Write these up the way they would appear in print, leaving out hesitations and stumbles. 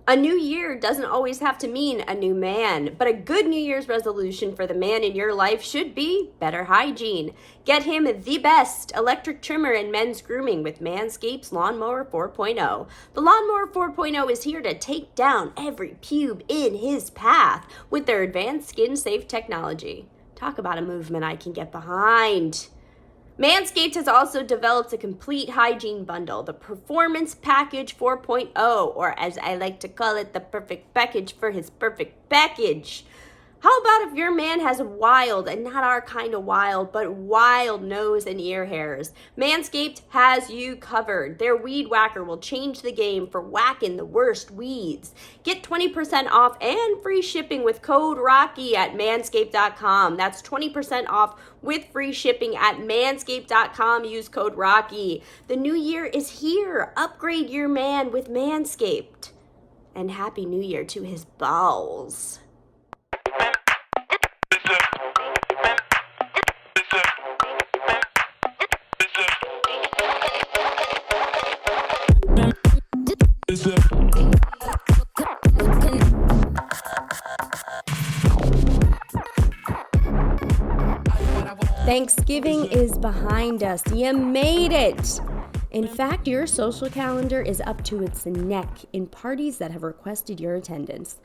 A new year doesn't always have to mean a new man, but a good New Year's resolution for the man in your life should be better hygiene. Get him the best electric trimmer in men's grooming with Manscaped's Lawnmower 4.0. The Lawnmower 4.0 is here to take down every pube in his path with their advanced skin-safe technology. Talk about a movement I can get behind. Manscaped has also developed a complete hygiene bundle, the Performance Package 4.0, or as I like to call it, the perfect package for his perfect package. How about if your man has wild, and not our kind of wild, but wild nose and ear hairs? Manscaped has you covered. Their Weed Whacker will change the game for whacking the worst weeds. Get 20% off and free shipping with code ROCKY at manscaped.com. That's 20% off with free shipping at manscaped.com. Use code ROCKY. The new year is here. Upgrade your man with Manscaped. And Happy New Year to his balls. Thanksgiving is behind us. You made it. In fact, your social calendar is up to its neck in parties that have requested your attendance.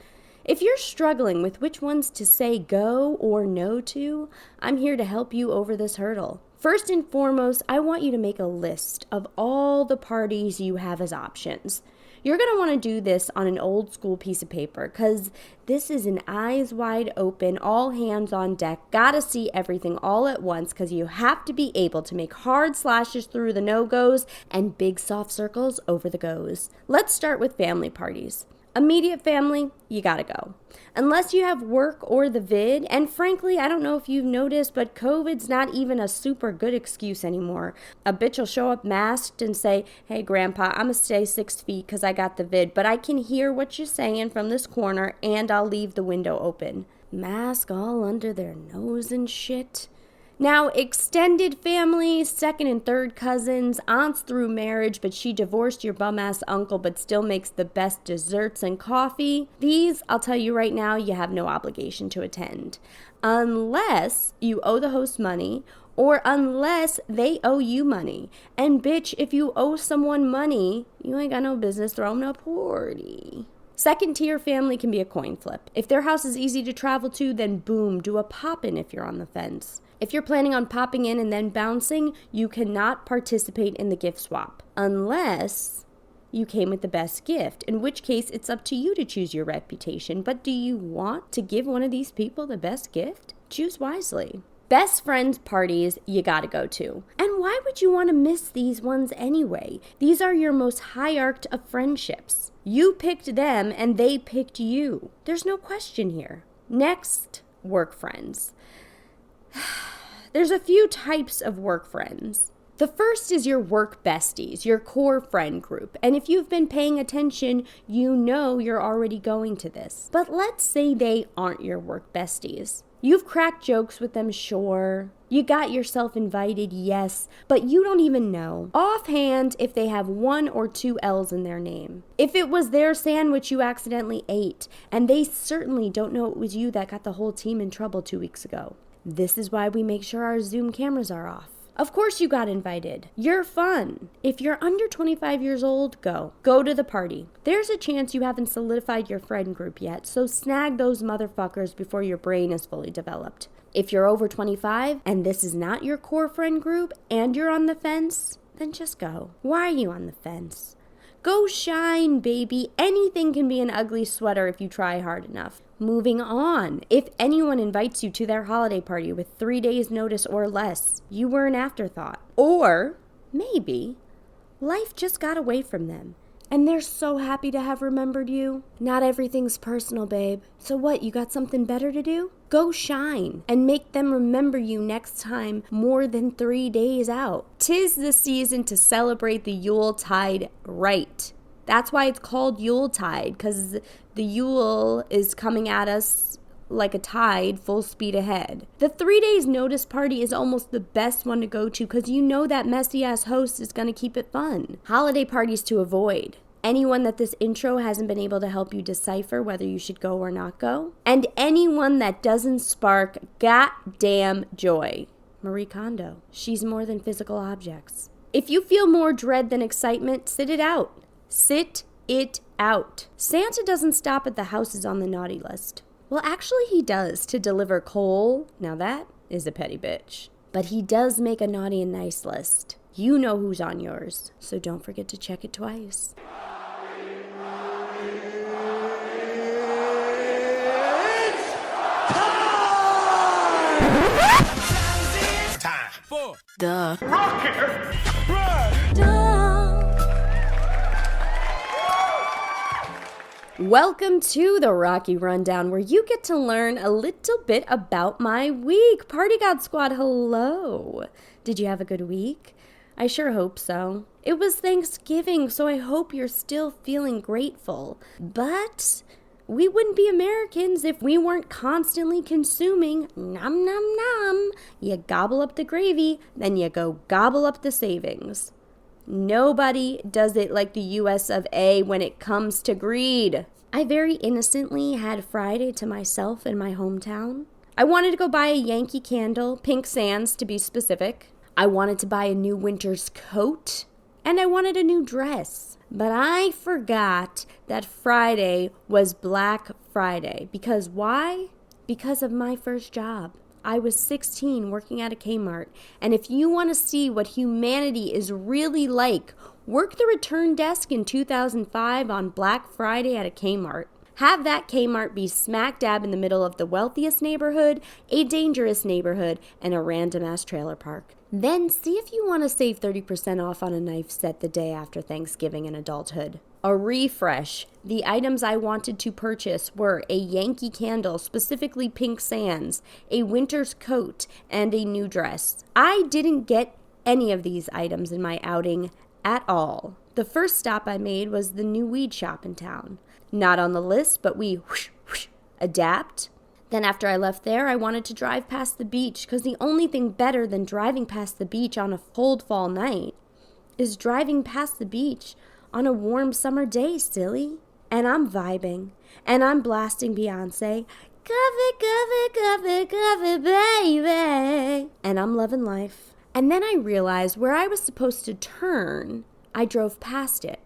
If you're struggling with which ones to say go or no to, I'm here to help you over this hurdle. First and foremost, I want you to make a list of all the parties you have as options. You're going to want to do this on an old school piece of paper because this is an eyes wide open, all hands on deck, gotta see everything all at once because you have to be able to make hard slashes through the no-goes and big soft circles over the goes. Let's start with family parties. Immediate family, you gotta go. Unless you have work or the vid, and frankly, I don't know if you've noticed, but COVID's not even a super good excuse anymore. A bitch will show up masked and say, hey grandpa, I'm gonna stay 6 feet because I got the vid, but I can hear what you're saying from this corner and I'll leave the window open. Mask all under their nose and shit. Now, extended family, second and third cousins, aunts through marriage, but she divorced your bum-ass uncle but still makes the best desserts and coffee. These, I'll tell you right now, you have no obligation to attend. Unless you owe the host money or unless they owe you money. And bitch, if you owe someone money, you ain't got no business throwing a party. Second tier family can be a coin flip. If their house is easy to travel to, then boom, do a pop-in if you're on the fence. If you're planning on popping in and then bouncing, you cannot participate in the gift swap. Unless you came with the best gift, in which case it's up to you to choose your reputation. But do you want to give one of these people the best gift? Choose wisely. Best friends parties you gotta go to. And why would you want to miss these ones anyway? These are your most hierarched of friendships. You picked them and they picked you. There's no question here. Next, work friends. There's a few types of work friends. The first is your work besties, your core friend group. And if you've been paying attention, you know you're already going to this. But let's say they aren't your work besties. You've cracked jokes with them, sure. You got yourself invited, yes, but you don't even know offhand if they have 1 or 2 L's in their name. If it was their sandwich you accidentally ate, and they certainly don't know it was you that got the whole team in trouble 2 weeks ago. This is why we make sure our Zoom cameras are off. Of course you got invited. You're fun. If you're under 25 years old, go. Go to the party. There's a chance you haven't solidified your friend group yet, so snag those motherfuckers before your brain is fully developed. If you're over 25 and this is not your core friend group and you're on the fence, then just go. Why are you on the fence? Go shine, baby. Anything can be an ugly sweater if you try hard enough. Moving on. If anyone invites you to their holiday party with 3 days notice or less, you were an afterthought. Or maybe life just got away from them and they're so happy to have remembered you. Not everything's personal, babe. So what, you got something better to do? Go shine and make them remember you next time more than 3 days out. 'Tis the season to celebrate the Yuletide right. That's why it's called Yuletide, because the Yule is coming at us like a tide, full speed ahead. The 3 days notice party is almost the best one to go to because you know that messy ass host is going to keep it fun. Holiday parties to avoid. anyone that this intro hasn't been able to help you decipher whether you should go or not go, and anyone that doesn't spark goddamn joy. Marie Kondo. She's more than physical objects. If you feel more dread than excitement, sit it out. Sit it out. Santa doesn't stop at the houses on the naughty list. Well, actually he does, to deliver coal. Now that is a petty bitch. But he does make a naughty and nice list. You know who's on yours, so don't forget to check it twice. Time for the Welcome to the Rocky Rundown, where you get to learn a little bit about my week. Party God Squad, hello. Did you have a good week? I sure hope so. It was Thanksgiving, so I hope you're still feeling grateful. But we wouldn't be Americans if we weren't constantly consuming nom nom nom. You gobble up the gravy, then you go gobble up the savings. Nobody does it like the US of A when it comes to greed. I very innocently had Friday to myself in my hometown. I wanted to go buy a Yankee Candle, Pink Sands to be specific. I wanted to buy a new winter's coat, and I wanted a new dress. But I forgot that Friday was Black Friday. Because why? Because of my first job. I was 16 working at a Kmart, and if you want to see what humanity is really like, work the return desk in 2005 on Black Friday at a Kmart. Have that Kmart be smack dab in the middle of the wealthiest neighborhood, a dangerous neighborhood, and a random-ass trailer park. Then see if you want to save 30% off on a knife set the day after Thanksgiving and adulthood. A refresh. The items I wanted to purchase were a Yankee Candle, specifically Pink Sands, a winter's coat, and a new dress. I didn't get any of these items in my outing at all. The first stop I made was the new weed shop in town. Not on the list, but we adapt. Then after I left there, I wanted to drive past the beach, because the only thing better than driving past the beach on a cold fall night is driving past the beach on a warm summer day, silly. And I'm vibing, and I'm blasting Beyonce, coffee, coffee, coffee, coffee, baby. And I'm loving life. And then I realized where I was supposed to turn, I drove past it.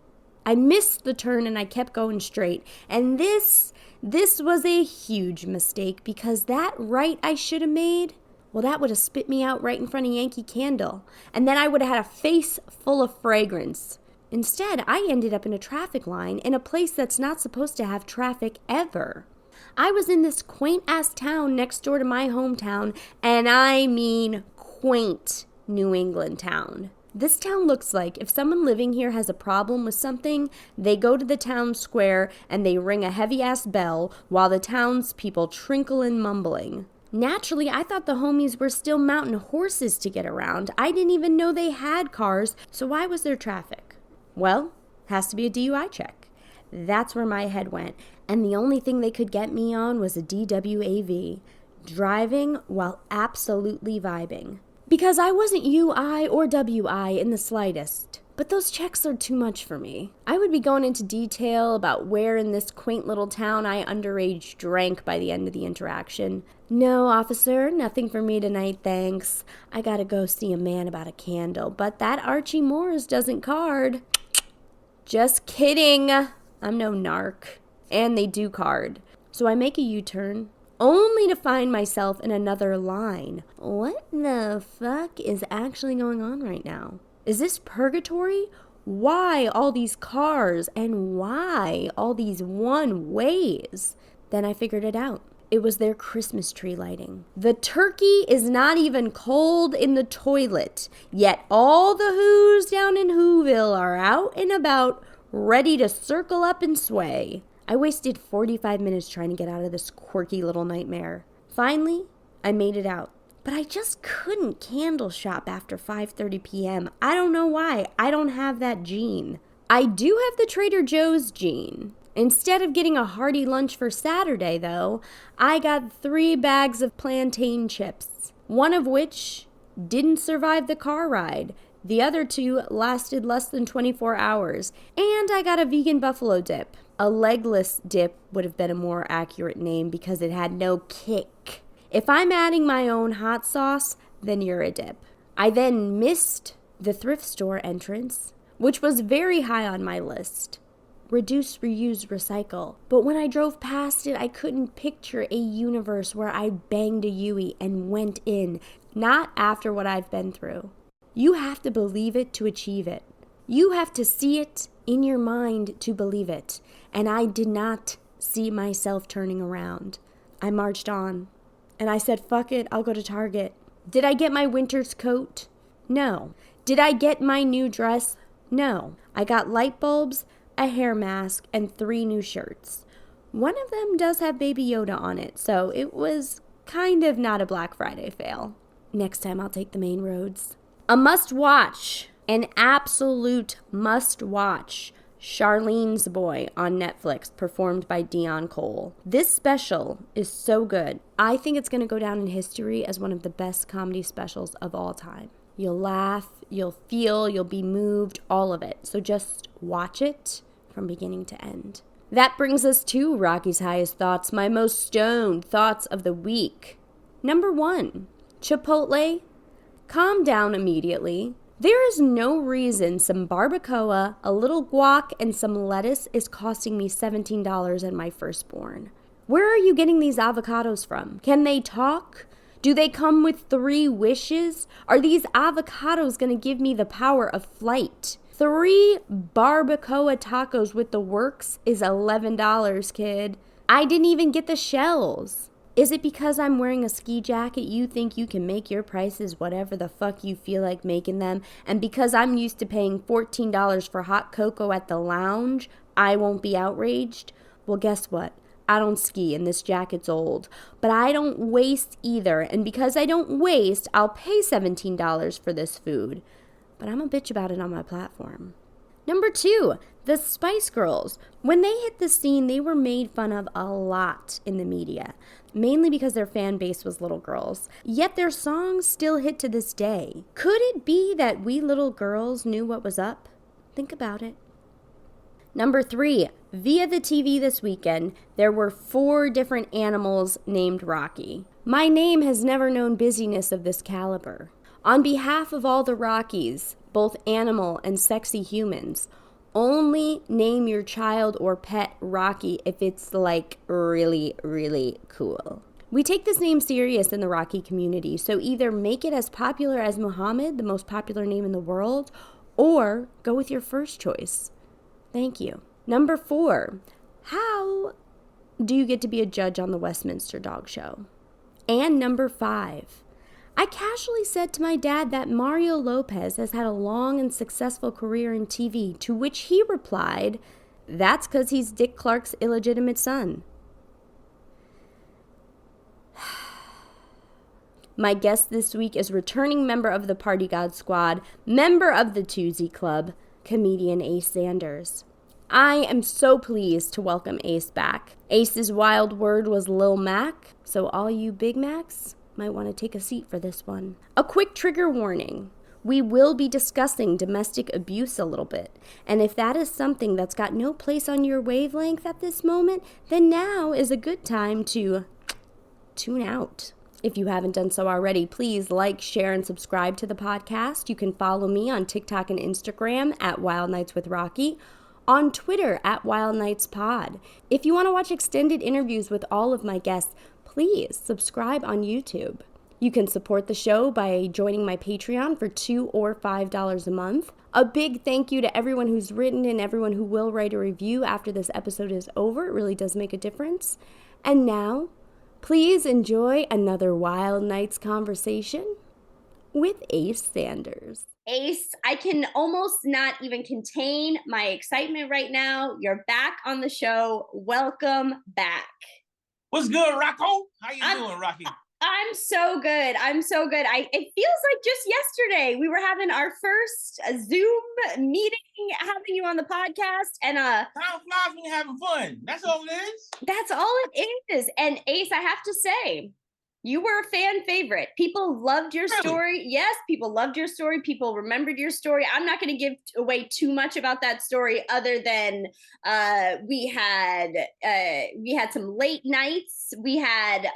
I missed the turn and I kept going straight. And this was a huge mistake, because that right I should have made, well, that would have spit me out right in front of Yankee Candle. And then I would have had a face full of fragrance. Instead, I ended up in a traffic line in a place that's not supposed to have traffic ever. I was in this quaint-ass town next door to my hometown, and I mean quaint New England town. This town looks like if someone living here has a problem with something, they go to the town square and they ring a heavy-ass bell while the townspeople trinkle in mumbling. Naturally, I thought the homies were still mounting horses to get around. I didn't even know they had cars, so why was there traffic? Well, has to be a DUI check. That's where my head went, and the only thing they could get me on was a DWAV, driving while absolutely vibing. Because I wasn't UI or WI in the slightest. But those checks are too much for me. I would be going into detail about where in this quaint little town I underage drank by the end of the interaction. No, officer, nothing for me tonight, thanks. I gotta go see a man about a candle, but that Archie Moore's doesn't card. Just kidding. I'm no narc. And they do card. So I make a U-turn, only to find myself in another line. What the fuck is actually going on right now? Is this purgatory? Why all these cars, and why all these one-ways? Then I figured it out. It was their Christmas tree lighting. The turkey is not even cold in the toilet, yet all the who's down in Whoville are out and about, ready to circle up and sway. I wasted 45 minutes trying to get out of this quirky little nightmare. Finally, I made it out. But I just couldn't candle shop after 5:30 p.m. I don't know why. I don't have that gene. I do have the Trader Joe's gene. Instead of getting a hearty lunch for Saturday, though, I got 3 bags of plantain chips, one of which didn't survive the car ride. The other 2 lasted less than 24 hours. And I got a vegan buffalo dip. A legless dip would have been a more accurate name because it had no kick. If I'm adding my own hot sauce, then you're a dip. I then missed the thrift store entrance, which was very high on my list. Reduce, reuse, recycle. But when I drove past it, I couldn't picture a universe where I banged a Yui and went in, not after what I've been through. You have to believe it to achieve it. You have to see it in your mind to believe it. And I did not see myself turning around. I marched on. And I said, fuck it, I'll go to Target. Did I get my winter's coat? No. Did I get my new dress? No. I got light bulbs, a hair mask, and 3 new shirts. One of them does have Baby Yoda on it, so it was kind of not a Black Friday fail. Next time I'll take the main roads. A must-watch, an absolute must-watch, Charlene's Boy on Netflix, performed by Deon Cole. This special is so good. I think it's going to go down in history as one of the best comedy specials of all time. You'll laugh, you'll feel, you'll be moved, all of it. So just watch it from beginning to end. That brings us to Rocky's highest thoughts, my most stoned thoughts of the week. Number 1, Chipotle. Calm down immediately. There is no reason some barbacoa, a little guac, and some lettuce is costing me $17 and my firstborn. Where are you getting these avocados from? Can they talk? Do they come with 3 wishes? Are these avocados going to give me the power of flight? 3 barbacoa tacos with the works is $11, kid. I didn't even get the shells. Is it because I'm wearing a ski jacket you think you can make your prices whatever the fuck you feel like making them? And because I'm used to paying $14 for hot cocoa at the lounge, I won't be outraged? Well, guess what? I don't ski and this jacket's old. But I don't waste either. And because I don't waste, I'll pay $17 for this food. But I'm a bitch about it on my platform. Number 2, the Spice Girls. When they hit the scene, they were made fun of a lot in the media, mainly because their fan base was little girls. Yet their songs still hit to this day. Could it be that we little girls knew what was up? Think about it. Number 3, via the TV this weekend, there were 4 different animals named Rocky. My name has never known busyness of this caliber. On behalf of all the Rockies, both animal and sexy humans, only name your child or pet Rocky if it's like really, really cool. We take this name serious in the Rocky community, so either make it as popular as Muhammad, the most popular name in the world, or go with your first choice. Thank you. Number 4, how do you get to be a judge on the Westminster Dog Show? And number 5, I casually said to my dad that Mario Lopez has had a long and successful career in TV, to which he replied, that's because he's Dick Clark's illegitimate son. My guest this week is returning member of the Party God Squad, member of the Tuesday Club, comedian Ace Zanders. I am so pleased to welcome Ace back. Ace's wild word was Lil Mac, so all you Big Macs might want to take a seat for this one. A quick trigger warning. We will be discussing domestic abuse a little bit, and if that is something that's got no place on your wavelength at this moment, then now is a good time to tune out. If you haven't done so already, please like, share, and subscribe to the podcast. You can follow me on TikTok and Instagram at Wild Nights with Rocky, on Twitter at Wild Nights Pod. If you want to watch extended interviews with all of my guests, please subscribe on YouTube. You can support the show by joining my Patreon for $2 or $5 a month. A big thank you to everyone who's written and everyone who will write a review after this episode is over. It really does make a difference. And now, please enjoy another Wild Nights conversation with Ace Zanders. Ace, I can almost not even contain my excitement right now. You're back on the show. Welcome back. What's good, Rocco? How you doing, Rocky? I'm so good. It feels like just yesterday we were having our first Zoom meeting, having you on the podcast, and time flies when you're having fun. That's all it is. That's all it is. And Ace, I have to say, You were a fan favorite. People loved your Really? story. Yes, people loved your story. People remembered your story. I'm not going to give away too much about that story, other than we had some late nights. We had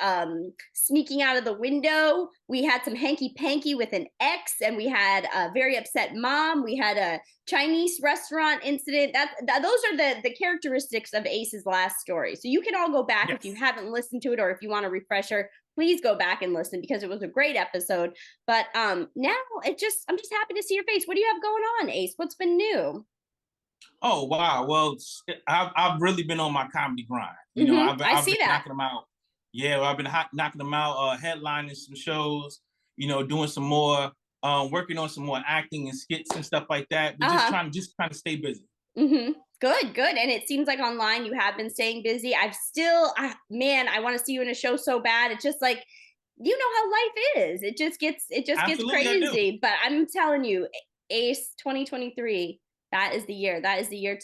sneaking out of the window. We had some hanky panky with an ex, and we had a very upset mom. We had a Chinese restaurant incident. Those are the characteristics of Ace's last story. So you can all go back if you haven't listened to it, or if you want a refresher. Please go back and listen, because it was a great episode. But now I'm just happy to see your face. What do you have going on, Ace? What's been new? Oh wow. Well, I've really been on my comedy grind. You know, I've been knocking them out. Yeah, well, I've been knocking them out, headlining some shows. You know, doing some more, working on some more acting and skits and stuff like that. But just trying to stay busy. Good. And it seems like online you have been staying busy. Man, I want to see you in a show so bad. It's just like, you know how life is. It just gets Absolutely, crazy. But I'm telling you, Ace 2023, that is the year. That is the year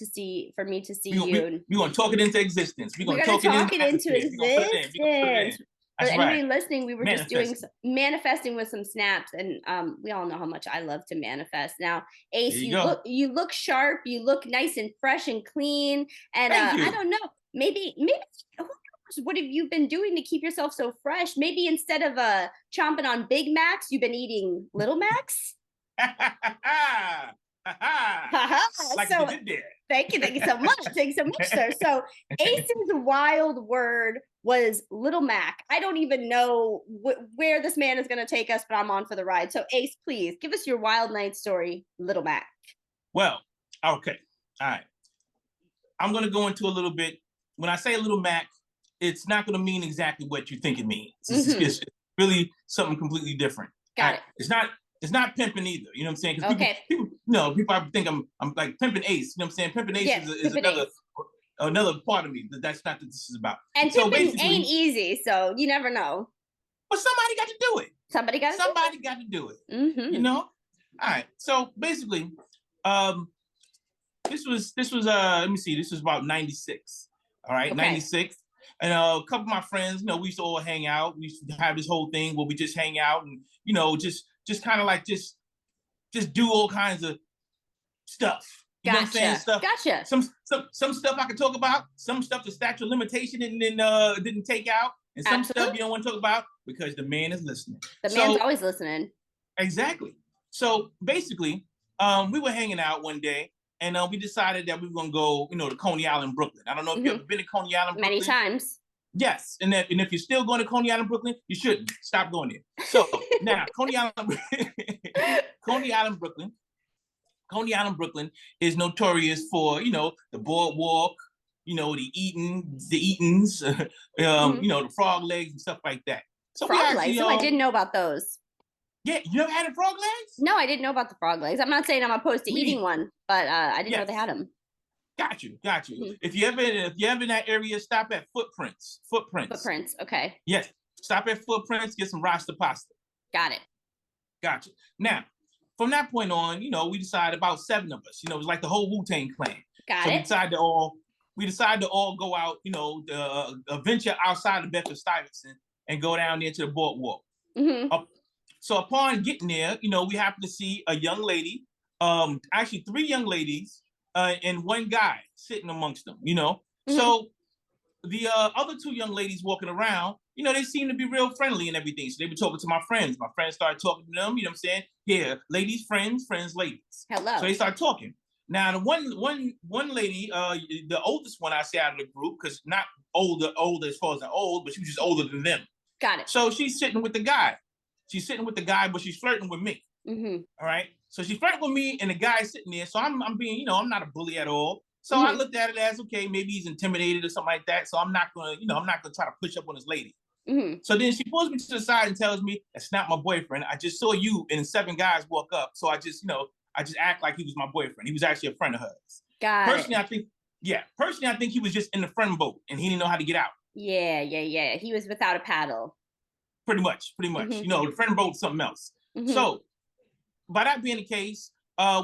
for me to see you. We're gonna talk it into existence. We're gonna talk it into existence. For anybody listening, we were just doing manifesting with some snaps, and we all know how much I love to manifest. Now, Ace, you look sharp, you look nice and fresh and clean, and I don't know, maybe who knows, what have you been doing to keep yourself so fresh? Maybe instead of chomping on Big Macs, you've been eating Little Macs. Like you did there. Thank you so much. Thank you so much, sir. So Ace's wild word was Little Mac. I don't even know where this man is going to take us, but I'm on for the ride. So Ace, please give us your wild night story, Little Mac. Well, okay. All right. I'm going to go into a little bit. When I say Little Mac, it's not going to mean exactly what you think it means. It's really something completely different. Got it. It's not pimping either. You know what I'm saying? Because people think I'm like pimping Ace. You know what I'm saying? Pimping Ace is another part of me. That's not what this is about. And so pimping ain't easy, so you never know. But somebody got to do it. Somebody got to do it. You know? All right. So basically, this was let me see. This was about 96. All right, okay. 96. And a couple of my friends, you know, we used to all hang out. We used to have this whole thing where we just hang out and, you know, just kind of like just do all kinds of stuff. You know what I'm saying? Gotcha. Some stuff I could talk about. Some stuff the statute of limitation didn't take out, and some stuff you don't want to talk about because the man is listening. The man's always listening. Exactly. So basically, we were hanging out one day, and we decided that we were gonna go, you know, to Coney Island, Brooklyn. I don't know if you've ever been to Coney Island, Brooklyn. Many times. Yes, and if you're still going to Coney Island, Brooklyn, you shouldn't. Stop going there. So now, Coney Island, Brooklyn is notorious for, you know, the boardwalk, you know, the Eatons, you know, the frog legs and stuff like that. So frog legs? I didn't know about those. Yeah, you never had the frog legs? No, I didn't know about the frog legs. I'm not saying I'm opposed to eating one, but I didn't know they had them. Got you. If you ever in that area, stop at Footprints. Okay. Yes, stop at Footprints. Get some Rasta pasta. Got it. Gotcha. Now, from that point on, you know, we decided about 7 of us. You know, it was like the whole Wu-Tang clan. Got it. We decided to all go out. You know, venture outside of Bedford-Stuyvesant and go down there to the boardwalk. So upon getting there, you know, we happened to see a young lady. Actually, 3 young ladies. And one guy sitting amongst them, you know. So the other 2 young ladies walking around, you know, they seemed to be real friendly and everything. So they were talking to my friends. My friends started talking to them, you know what I'm saying? Yeah, ladies, friends, ladies. Hello. So they started talking. Now, the one lady, the oldest one I say out of the group, because not older as far as they're old, but she was just older than them. Got it. So she's sitting with the guy. But she's flirting with me. All right. So she's flirting with me, and the guy's sitting there. So I'm being, you know, I'm not a bully at all. So I looked at it as, okay, maybe he's intimidated or something like that. So I'm not gonna try to push up on this lady. So then she pulls me to the side and tells me, "That's not my boyfriend. I just saw you and 7 guys walk up. So I just act like he was my boyfriend. He was actually a friend of hers." Personally, I think he was just in the friend boat and he didn't know how to get out. Yeah. He was without a paddle. Pretty much. You know, the friend boat's something else. So by that being the case,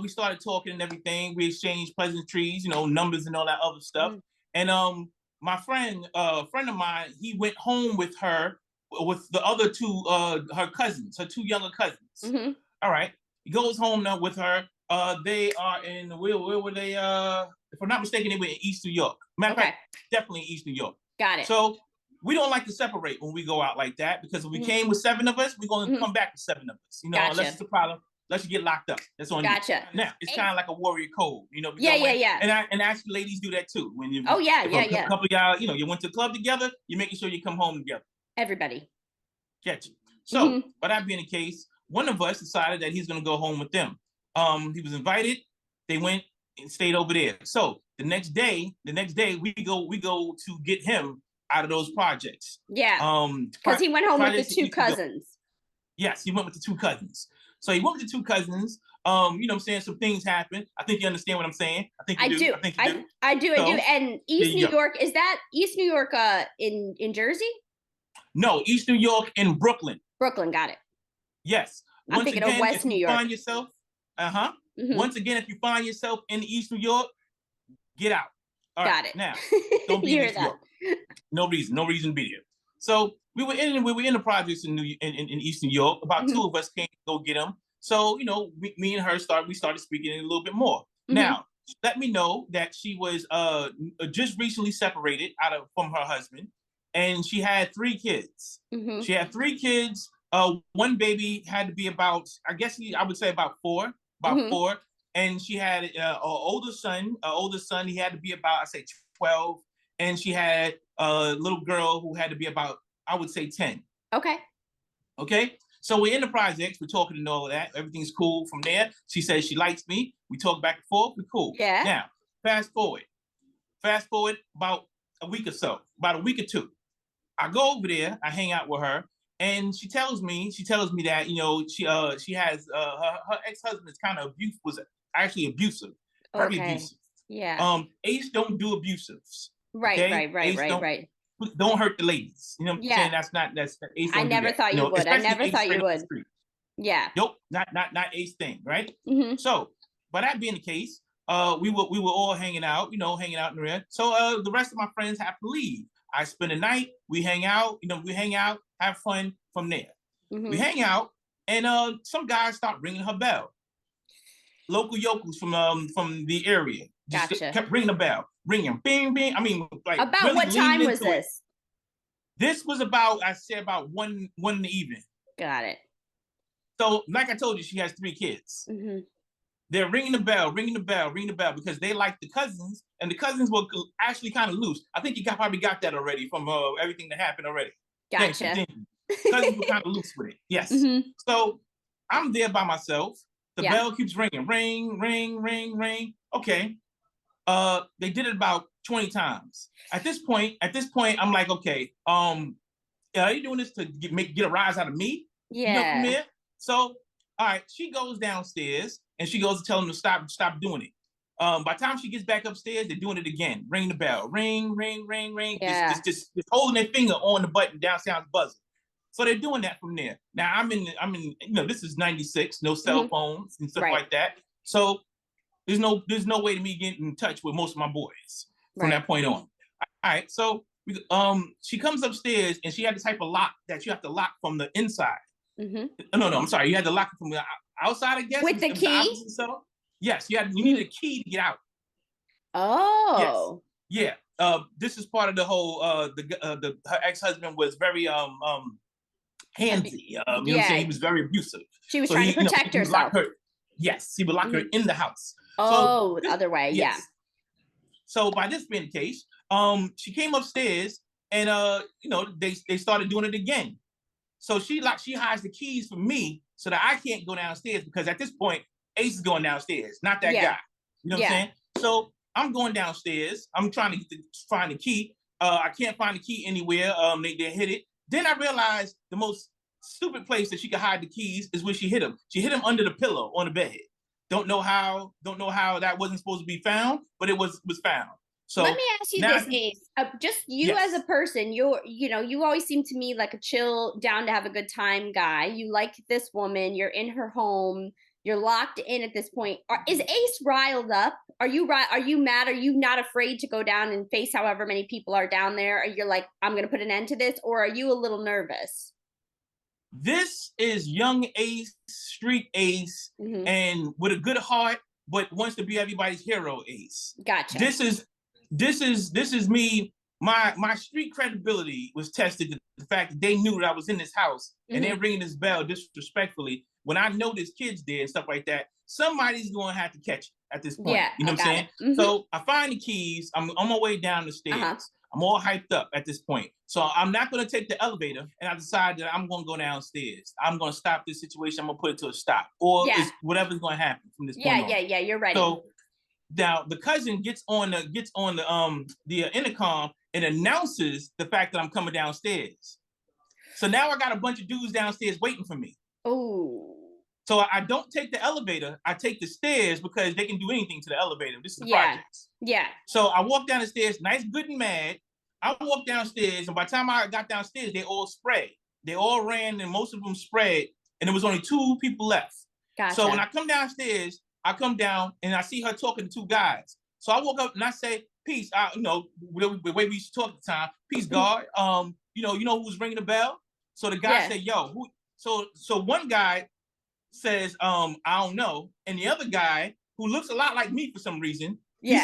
we started talking and everything. We exchanged pleasantries, you know, numbers and all that other stuff. And my friend, a friend of mine, he went home with her with the other two, her cousins, her two younger cousins. Mm-hmm. All right. He goes home now with her. They are in where were they? If I'm not mistaken, they were in East New York. Matter of fact, definitely in East New York. Got it. So we don't like to separate when we go out like that, because if we came with 7 of us, we're going to come back with 7 of us. You know, unless it's a problem, let's get locked up. That's on you. Now it's kind of like a warrior code. You know, yeah. And actually, ladies do that too. When you, yeah. A couple of y'all, you know, you went to the club together, you're making sure you come home together. Everybody. Get you. So, but that being the case, one of us decided that he's going to go home with them. He was invited. They went and stayed over there. So the next day, we go to get him out of those projects. Yeah. Because he went home with the 2 cousins. Yes, he went with the 2 cousins. So he went with the 2 cousins. You know what I'm saying? Some things happened. I think you understand what I'm saying. I think you do. I do. And East New York, is that East New York in Jersey? No, East New York in Brooklyn. Brooklyn, got it. Yes. I'm thinking of West New York. Find yourself, once again, if you find yourself in East New York, get out. All right, got it. Now, don't be in East New York. No reason to be there. So we were in the projects in East New York. About 2 of us came to go get him. So, you know, me and her started speaking a little bit more. Now, let me know that she was just recently separated from her husband, and she had 3 kids. She had 3 kids. One baby had to be about, I would say about 4, and she had an older son. He had to be about, I say 12, and she had a little girl who had to be about, I would say 10. Okay. So we're in the projects. We're talking and all of that. Everything's cool from there. She says she likes me. We talk back and forth. We're cool. Yeah. Now, fast forward about a week or so, about a week or 2. I go over there. I hang out with her. And she tells me that, you know, she has her ex-husband is kind of was actually abusive, very abusive. Yeah. Ace don't do abusives. Right. Don't hurt the ladies. You know what I'm saying? That's Ace. I never thought you would. I never thought you would. Yeah. Nope. Not Ace thing, right? So, by that being the case, we were all hanging out in the rear. So the rest of my friends have to leave. I spend the night. We hang out. Have fun from there. We hang out, and some guys start ringing her bell. Local yokels from the area just kept ringing the bell, ringing, bing, bing. I mean, like about really what time was this? This was about 1 in the evening. Got it. So, like I told you, she has 3 kids. They're ringing the bell because they like the cousins, and the cousins were actually kind of loose. I think you probably got that already from everything that happened already. Gotcha. Cousins were kind of loose with it. Yes. So I'm there by myself. The bell keeps ringing. Ring, ring, ring, ring. Okay. They did it about 20 times. At this point, I'm like, okay, are you doing this to get a rise out of me? Yeah. You know, from here? So, all right, she goes downstairs and she goes to tell them to stop doing it. By the time she gets back upstairs, they're doing it again. Ring the bell. Ring, ring, ring, ring. Yeah. Just holding their finger on the button downstairs buzzing. So they're doing that from there. Now I'm in, you know, this is 96, no cell phones and stuff like that. So there's no way to me getting in touch with most of my boys from that point on. All right. So she comes upstairs and she had the type of lock that you have to lock from the inside. No, I'm sorry. You had to lock it from the outside, I guess. With the key? Yes, you needed a key to get out. Oh. Yes. Yeah. This is part of the whole her ex-husband was very handsy. You know what I'm saying? He was very abusive. She was trying to protect herself. Yes, he would lock her in the house. Oh, the other way, yeah. So by this being the case, she came upstairs and you know, they started doing it again. So she hides the keys from me so that I can't go downstairs, because at this point, Ace is going downstairs, not that guy. You know what I'm saying? So I'm going downstairs. I'm trying to find the key. I can't find the key anywhere. They hid it. Then I realized the most stupid place that she could hide the keys is where she hid them. She hid them under the pillow on the bed. Don't know how that wasn't supposed to be found, but it was found. So let me ask you this, Ace. Just you as a person, you always seem to me like a chill, down to have a good time guy. You like this woman. You're in her home. You're locked in at this point. Is Ace riled up? Are you mad? Are you not afraid to go down and face however many people are down there? Are you like, I'm going to put an end to this? Or are you a little nervous? This is young Ace, street Ace, and with a good heart, but wants to be everybody's hero Ace. Gotcha. This is me. My street credibility was tested. The fact that they knew that I was in this house and they're ringing this bell disrespectfully. When I know there's kids there and stuff like that, somebody's going to have to catch it at this point. Yeah, you know what I'm saying? So I find the keys. I'm on my way down the stairs. I'm all hyped up at this point. So I'm not going to take the elevator, and I decide that I'm going to go downstairs. I'm going to stop this situation. I'm going to put it to a stop, or whatever's going to happen from this point on. Yeah, you're ready. So now the cousin gets on the intercom and announces the fact that I'm coming downstairs. So now I got a bunch of dudes downstairs waiting for me. Oh. So I don't take the elevator. I take the stairs because they can do anything to the elevator. This is the projects. Yeah. So I walk down the stairs, nice, good, and mad. I walk downstairs, and by the time I got downstairs, they all spread. They all ran, and most of them spread, and there was only 2 people left. Gotcha. So when I come downstairs, I come down, and I see her talking to 2 guys. So I woke up, and I say, peace. The way we used to talk at the time, peace, God. You know who was ringing the bell? So the guy said, yo, who? So one guy says, I don't know. And the other guy, who looks a lot like me for some reason, he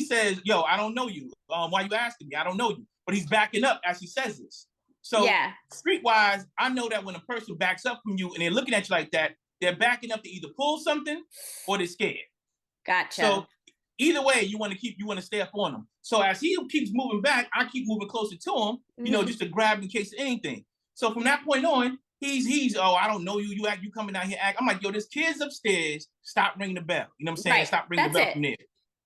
says, yo, I don't know you. Why you asking me? I don't know you. But he's backing up as he says this. So streetwise, I know that when a person backs up from you and they're looking at you like that, they're backing up to either pull something or they're scared. Gotcha. So either way, you want to stay up on them. So as he keeps moving back, I keep moving closer to him, just to grab in case of anything. So from that point on, he's I don't know you. You coming down here act. I'm like, yo, this kid's upstairs. Stop ringing the bell. You know what I'm saying? Right. Stop ringing the bell from there.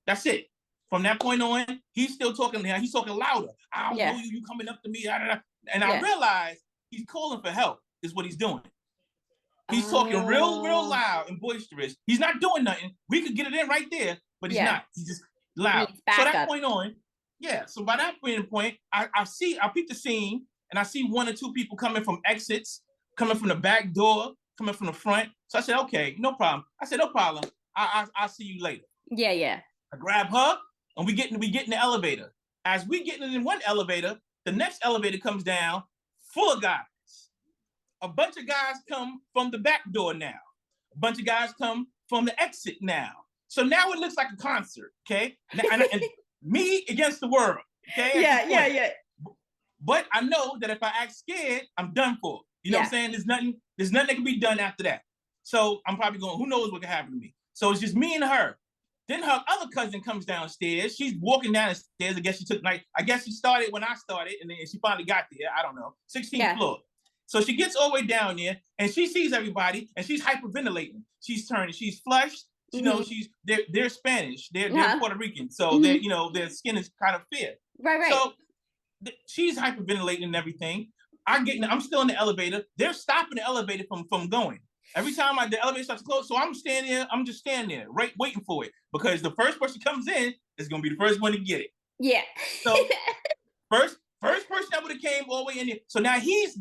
That's it. From that point on, he's still talking now. He's talking louder. I don't know you. You coming up to me. And I realize he's calling for help is what he's doing. He's talking real loud and boisterous. He's not doing nothing. We could get it in right there, but he's not. He's just loud. So that point on, so by that point, I peep the scene and I see 1 or 2 people coming from exits, coming from the back door, coming from the front. So I said, okay, no problem. No problem. I'll see you later. Yeah. I grab her and we get in the elevator. As we get in one elevator, the next elevator comes down full of guys. A bunch of guys come from the back door now. A bunch of guys come from the exit now. So now it looks like a concert, okay? And me against the world, okay? Yeah. But I know that if I act scared, I'm done for. You know what I'm saying? There's nothing that can be done after that. So I'm probably going, who knows what can happen to me? So it's just me and her. Then her other cousin comes downstairs. She's walking down the stairs. I guess she started when I started, and then she finally got there. I don't know, 16th floor. So she gets all the way down there, and she sees everybody, and she's hyperventilating. She's turning. She's flushed. You know, they're Spanish. They're Puerto Rican. So their skin is kind of fair. Right. So she's hyperventilating and everything. I'm still in the elevator. They're stopping the elevator from going. Every time the elevator starts to close, so I'm standing there. I'm just standing there, right, waiting for it, because the first person comes in is gonna be the first one to get it. Yeah. So first person that would have came all the way in there. So now he's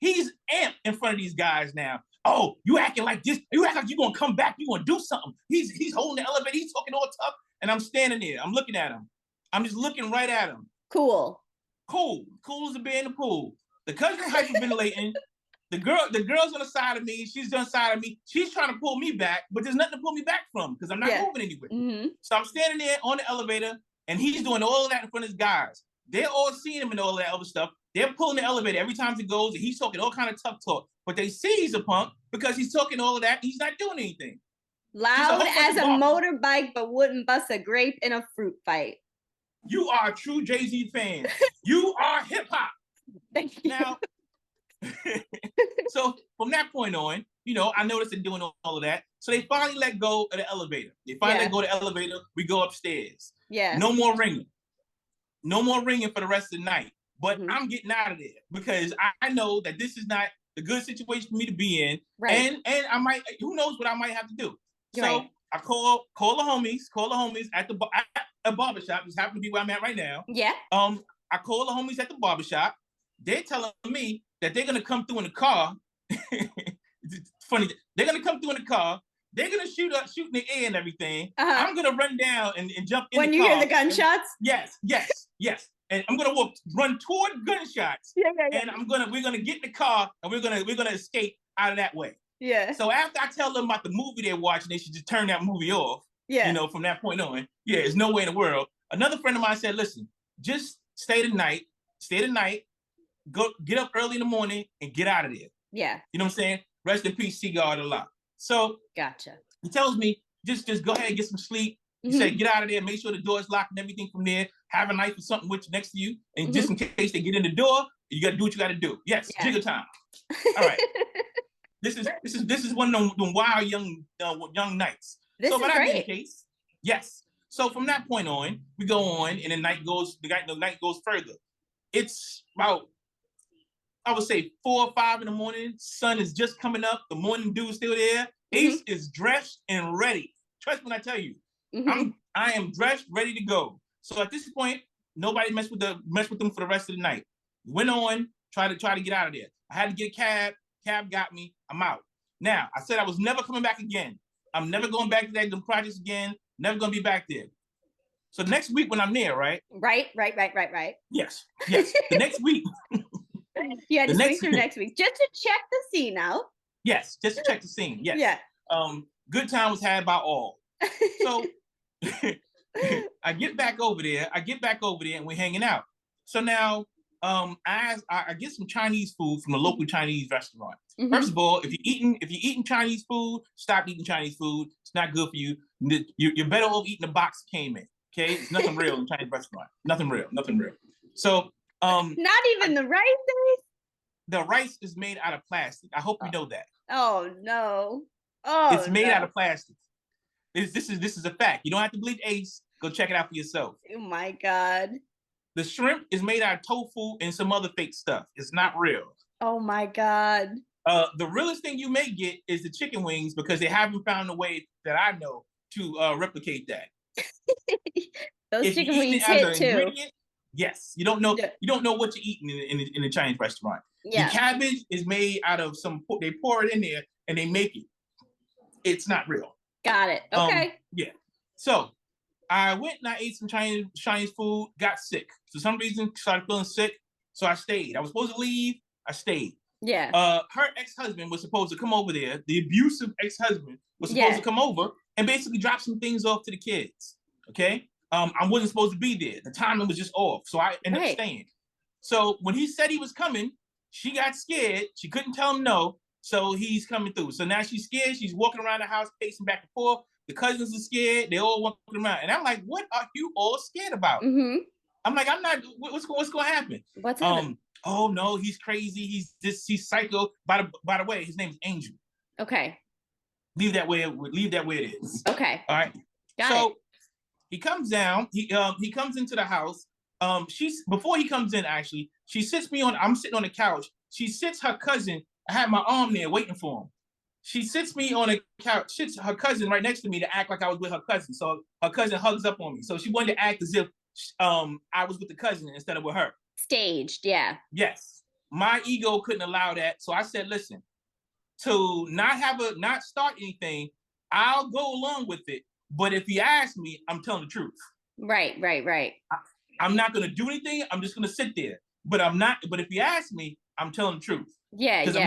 amped in front of these guys now. Oh, you acting like this? You act like you gonna come back? You gonna do something? He's holding the elevator. He's talking all tough, and I'm standing there. I'm looking at him. I'm just looking right at him. Cool as a bear in the pool. The cousin's hyperventilating. The girl's on the side of me. She's on the side of me. She's trying to pull me back, but there's nothing to pull me back from because I'm not moving anywhere. So I'm standing there on the elevator, and he's doing all of that in front of his guys. They're all seeing him and all that other stuff. They're pulling the elevator every time it goes, and he's talking all kind of tough talk. But they see he's a punk because he's talking all of that. He's not doing anything. Loud as a motorbike, but wouldn't bust a grape in a fruit fight. You are a true Jay-Z fan. You are hip hop. Thank you. Now, so from that point on, I noticed they're doing all of that. So they finally let go of the elevator. They finally let go of the elevator. We go upstairs. Yeah. No more ringing. No more ringing for the rest of the night. But I'm getting out of there because I know that this is not a good situation for me to be in. Right. And I might, who knows what I might have to do. You're so right. I call the homies at a barbershop. This happens to be where I'm at right now. Yeah. I call the homies at the barbershop. They're telling me that they're gonna come through in the car funny. They're gonna come through in the car. They're gonna shoot in the air and everything. I'm gonna run down and jump in the car. When you hear the gunshots? Yes. And I'm gonna run toward gunshots. Yeah. And we're gonna get in the car and we're gonna escape out of that way. Yeah. So after I tell them about the movie they're watching, they should just turn that movie off. Yeah. You know, from that point on. Yeah, there's no way in the world. Another friend of mine said, listen, just stay the night, go get up early in the morning and get out of there. Yeah. You know what I'm saying? Rest in peace, Seagull a lot. So gotcha. He tells me, just go ahead and get some sleep. He said, get out of there, make sure the door is locked and everything from there. Have a knife or something with you next to you. And just in case they get in the door, you gotta do what you gotta do. Yes, jigger time. All right. This is one of them wild young nights. This is great. I did the case. Yes. So from that point on, we go on, and the night goes further. It's about, I would say 4 or 5 in the morning. Sun is just coming up. The morning dew is still there. Ace is dressed and ready. Trust me when I tell you, I am dressed, ready to go. So at this point, nobody messed with them for the rest of the night. Went on, try to get out of there. I had to get a cab. Cab got me. I'm out. Now I said I was never coming back again. I'm never going back to them projects again. Never gonna be back there. So next week when I'm there, right? Right. Yes. The next week. You had to wait through next week just to check the scene out. Yes, just to check the scene. Yes. Yeah. Good time was had by all. So I get back over there, and we're hanging out. So now I get some Chinese food from a local Chinese restaurant. First of all, if you're eating Chinese food, stop eating Chinese food. It's not good for you. You're better off eating the box it came in. Okay, it's nothing real in Chinese restaurant. Nothing real. So not even the rice. The rice is made out of plastic. I hope you know that. Oh no! Oh, it's made out of plastic. This is a fact. You don't have to believe Ace. Go check it out for yourself. Oh my God! The shrimp is made out of tofu and some other fake stuff. It's not real. Oh my God! The realest thing you may get is the chicken wings because they haven't found a way that I know to replicate that. Those chicken wings hit too. Yes, you don't know. Yeah. You don't know what you're eating in a Chinese restaurant. Yeah. The cabbage is made out of they pour it in there and they make it. It's not real. Got it. Okay. Yeah. So I went and I ate some Chinese food, got sick. For some reason, started feeling sick. So I stayed. I was supposed to leave. I stayed. Yeah. Her ex-husband was supposed to come over there. The abusive ex-husband was supposed to come over and basically drop some things off to the kids. Okay. I wasn't supposed to be there. The timing was just off. So I ended up staying. So when he said he was coming, she got scared. She couldn't tell him no. So he's coming through. So now she's scared. She's walking around the house, pacing back and forth. The cousins are scared. They all walking around. And I'm like, what are you all scared about? I'm like, I'm not, what's going to happen? What's happening? Oh no, he's crazy. He's psycho. By the way, his name is Angel. Okay. Leave that way it is. Okay. All right. Got it. He comes down. He comes into the house. Before he comes in, actually, she sits me on. I'm sitting on the couch. She sits her cousin. I had my arm there waiting for him. She sits me on a couch. Sits her cousin right next to me to act like I was with her cousin. So her cousin hugs up on me. So she wanted to act as if I was with the cousin instead of with her. Staged, yeah. Yes, my ego couldn't allow that. So I said, listen, to not start anything, I'll go along with it. But if he asks me, I'm telling the truth. Right. I'm not going to do anything. I'm just going to sit there. But if he asks me, I'm telling the truth. Yeah. Because I'm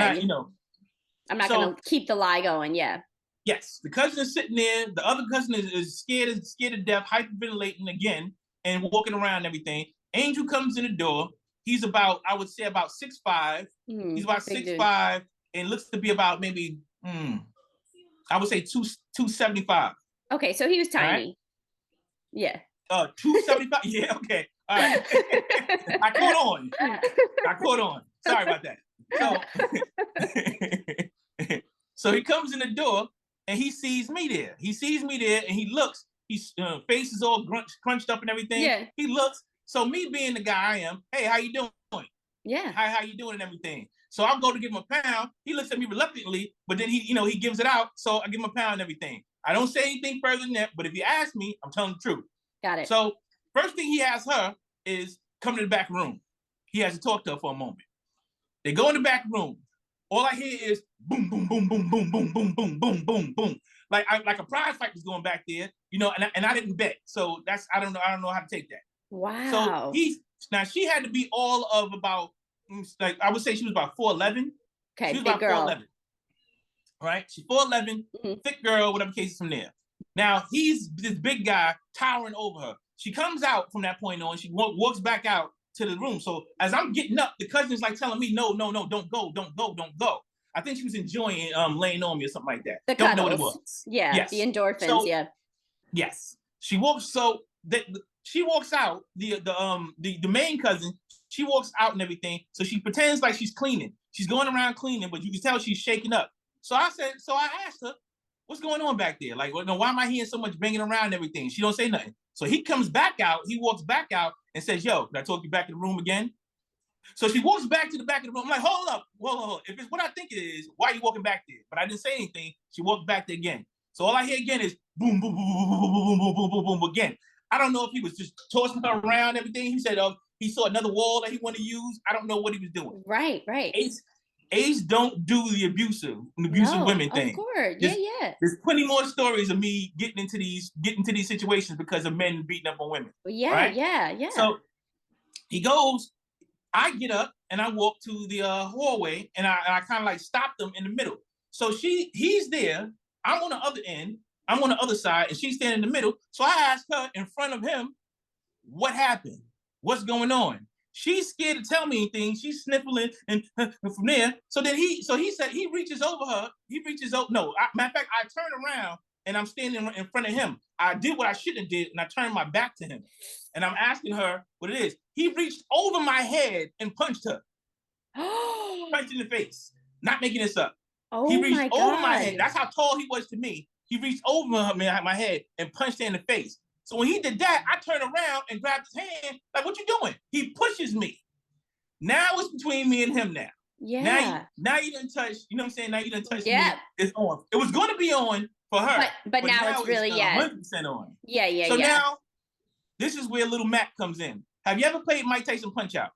not going to keep the lie going. Yeah. Yes. The cousin is sitting there. The other cousin is scared to death, hyperventilating again and walking around and everything. Angel comes in the door. He's about 6'5". He's about 6'5" and looks to be about maybe, I would say 275. Okay, so he was tiny. Right? Yeah. 275. Yeah. Okay. All right. I caught on. Sorry about that. So he comes in the door and he sees me there. And he looks. His face is all crunched up and everything. Yeah. He looks. So me being the guy I am, hey, how you doing? Yeah. How you doing and everything. So I'll go to give him a pound. He looks at me reluctantly, but then he gives it out. So I give him a pound and everything. I don't say anything further than that, but if he asks me, I'm telling the truth. Got it. So first thing he asks her is come to the back room. He has to talk to her for a moment. They go in the back room. all I hear is boom, boom, boom, boom, boom, boom, boom, boom, boom, boom, boom. Like a prize fight was going back there, you know, and I didn't bet. So that's I don't know how to take that. Wow. So now she had to be all of about, like, I would say she was about 4'11". Okay, she was big about girl. 4'11". Right? She's 4'11", thick girl, whatever case is from there. Now he's this big guy towering over her. She comes out from that point on. She walks back out to the room. So as I'm getting up, the cousin's like telling me, no, don't go. I think she was enjoying laying on me or something like that. The don't cuddles. know what it was. Yeah, yes. The endorphins. So, yeah. Yes, she walks. So she walks out. The main cousin. She walks out and everything. So she pretends like she's cleaning. She's going around cleaning, but you can tell she's shaking up. So I asked her, what's going on back there? Like, why am I hearing so much banging around and everything? She don't say nothing. So he comes back out. He walks back out and says, yo, can I talk you back in the room again? So she walks back to the back of the room. I'm like, hold up. If it's what I think it is, why are you walking back there? But I didn't say anything. She walked back there again. So all I hear again is boom, boom, boom, boom, boom, boom, boom, boom, boom, boom, boom again. I don't know if he was just tossing her around everything. He said he saw another wall that he wanted to use. I don't know what he was doing. Right. Ace don't do the abusive women thing. Of course. Yeah. There's plenty more stories of me getting into these situations because of men beating up on women. Yeah, right? yeah. So he goes, I get up and I walk to the hallway and I kind of like stop them in the middle. So he's there, I'm on the other end, I'm on the other side, and she's standing in the middle. So I asked her in front of him, what happened? What's going on? She's scared to tell me anything. She's sniffling and from there. So then he said he reaches over her. No, matter of fact, I turn around and I'm standing in front of him. I did what I shouldn't have did, and I turned my back to him. And I'm asking her what it is. He reached over my head and punched her. Punched in the face. Not making this up. He reached over my head. That's how tall he was to me. He reached over my head and punched her in the face. So when he did that, I turned around and grabbed his hand. Like, what you doing? He pushes me. Now it's between me and him now. Yeah. Now you done touch, you know what I'm saying? Now you done touch me. It's on. It was going to be on for her. But now it's really, 100% on. Yeah. So now, this is where Little Mac comes in. Have you ever played Mike Tyson Punch-Out?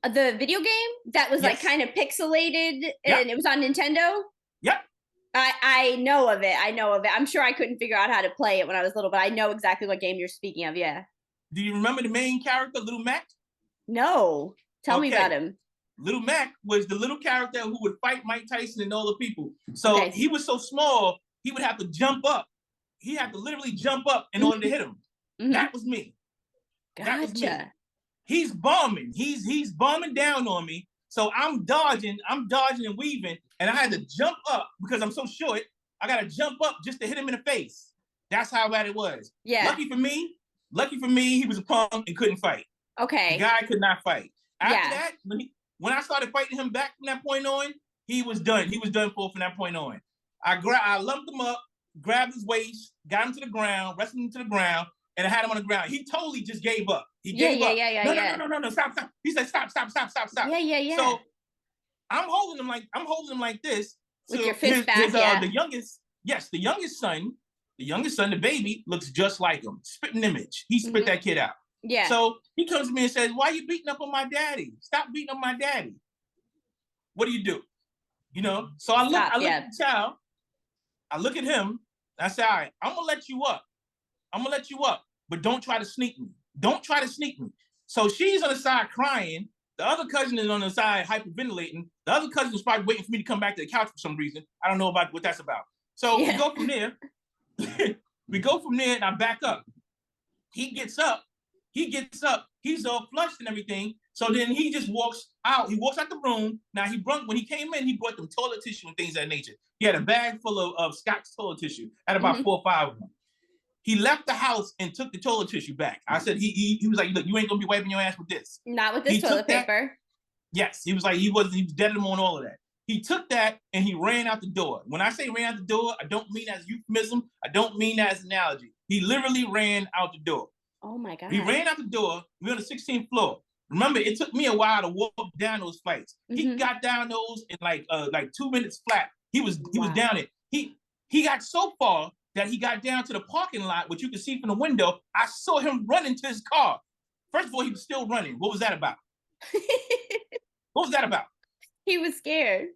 The video game that was like kind of pixelated and it was on Nintendo? Yep. I know of it. I'm sure I couldn't figure out how to play it when I was little, but I know exactly what game you're speaking of. Yeah. Do you remember the main character, Little Mac? No. Tell me about him. Little Mac was the little character who would fight Mike Tyson and all the people. So he was so small, he would have to jump up. He had to literally jump up in order to hit him. That was me. Gotcha. That was me. He's bombing. He's bombing down on me. So I'm dodging and weaving, and I had to jump up because I'm so short. I got to jump up just to hit him in the face. That's how bad it was. Yeah. Lucky for me, he was a punk and couldn't fight. Okay. The guy could not fight. After that, when I started fighting him back from that point on, he was done. He was done for from that point on. I lumped him up, grabbed his waist, got him to the ground, wrestled him to the ground, and I had him on the ground. He totally just gave up. He gave up. No, stop. He said, stop. Yeah. So I'm holding him like this. With your fist back, the youngest son, the baby, looks just like him. Spitting image. He spit that kid out. Yeah. So he comes to me and says, why are you beating up on my daddy? Stop beating up my daddy. What do you do? You know? So I look at the child. I look at him. I say, all right, I'm going to let you up. But don't try to sneak me. So she's on the side crying. The other cousin is on the side hyperventilating. The other cousin is probably waiting for me to come back to the couch for some reason. I don't know about what that's about. So we go from there. And I back up. He gets up. He's all flushed and everything. So then he just walks out. He walks out the room. Now when he came in, he brought them toilet tissue and things of that nature. He had a bag full of Scott's toilet tissue. Had about 4 or 5 of them. He left the house and took the toilet tissue back. I said, he was like, look, you ain't gonna be wiping your ass with this. Not with this toilet paper. Yes, he was like, he was dead him on all of that. He took that and he ran out the door. When I say ran out the door, I don't mean as euphemism. I don't mean as an analogy. He literally ran out the door. Oh my God. He ran out the door. We're on the 16th floor. Remember, it took me a while to walk down those flights. He got down those in like 2 minutes flat. He was down it. He got so far that he got down to the parking lot, which you can see from the window. I saw him running to his car. First of all, he was still running. What was that about? He was scared.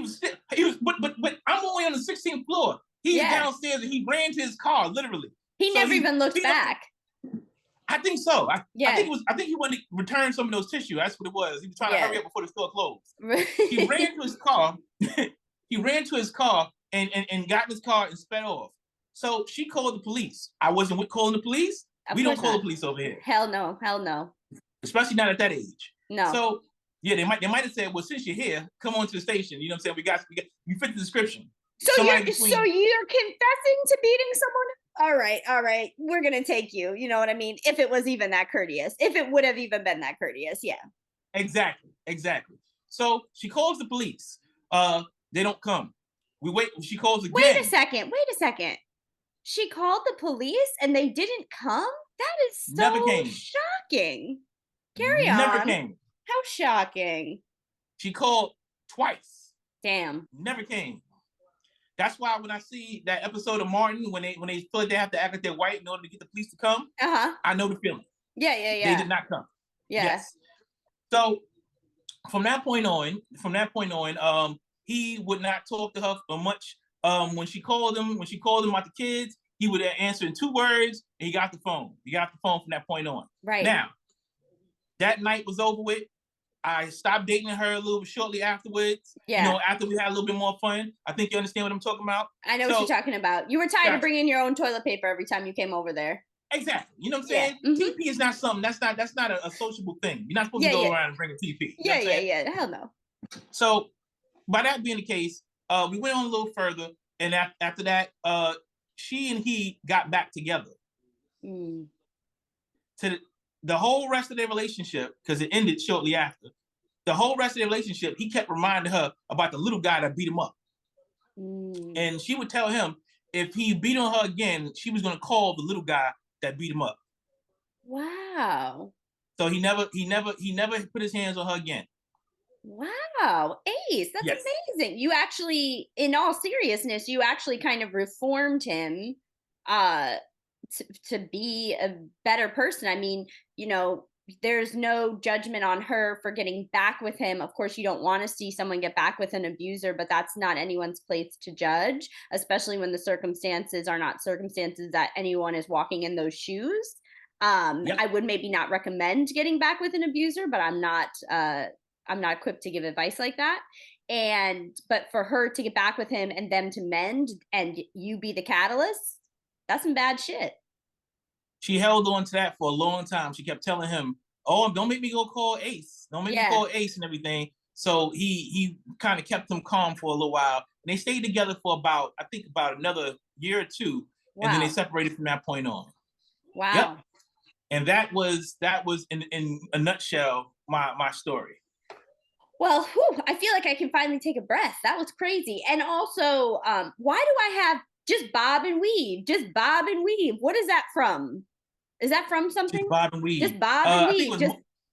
but I'm only on the 16th floor. He's downstairs and he ran to his car, literally. He never even looked back. I think so. I think he wanted to return some of those tissue. That's what it was. He was trying to hurry up before the store closed. He ran to his car. He ran to his car and got in his car and sped off. So she called the police. I wasn't calling the police. We don't call the police over here. Hell no. Especially not at that age. No. So yeah, they might have said, well, since you're here, come on to the station. You know what I'm saying? We got you fit the description. So you're confessing to beating someone? All right. We're gonna take you. You know what I mean? If it was even that courteous, if it would have even been that courteous, yeah. Exactly. So she calls the police. They don't come. We wait. She calls again. Wait a second. She called the police and they didn't come? That is so shocking. Carry on. Never came. How shocking. She called twice. Damn. Never came. That's why when I see that episode of Martin, when they feel like they have to act like they're white in order to get the police to come, I know the feeling. Yeah. They did not come. Yeah. Yes. So from that point on, he would not talk to her much. When she called him about the kids, he would answer in 2 words, and he got the phone. He got the phone from that point on. Right. Now, that night was over with. I stopped dating her a little bit shortly afterwards. Yeah. You know, after we had a little bit more fun. I think you understand what I'm talking about. I know what you're talking about. You were tired of bringing your own toilet paper every time you came over there. Exactly. You know what I'm saying? Yeah. TP is not something, that's not a sociable thing. You're not supposed to go around and bring a TP. Yeah. Hell no. So by that being the case, we went on a little further, and after that, she and he got back together. To the whole rest of their relationship, because it ended shortly after, the whole rest of their relationship, he kept reminding her about the little guy that beat him up. And she would tell him if he beat on her again, she was going to call the little guy that beat him up. Wow. So he never put his hands on her again. Wow. Ace, that's amazing. You actually, in all seriousness, you actually kind of reformed him to be a better person. I mean, you know, there's no judgment on her for getting back with him. Of course, you don't want to see someone get back with an abuser, but that's not anyone's place to judge, especially when the circumstances are not circumstances that anyone is walking in those shoes. I would maybe not recommend getting back with an abuser, but I'm not equipped to give advice like that. But for her to get back with him and them to mend and you be the catalyst, that's some bad shit. She held on to that for a long time. She kept telling him, "Oh, don't make me go call Ace. Don't make me call Ace and everything." So he kind of kept him calm for a little while. And they stayed together for about another year or 2. Wow. And then they separated from that point on. Wow. Yep. And that was in a nutshell my story. Well, I feel like I can finally take a breath. That was crazy. And also, why do I have just bob and weave? Just bob and weave. What is that from? Is that from something? Just bob and weave. Just bob and weave.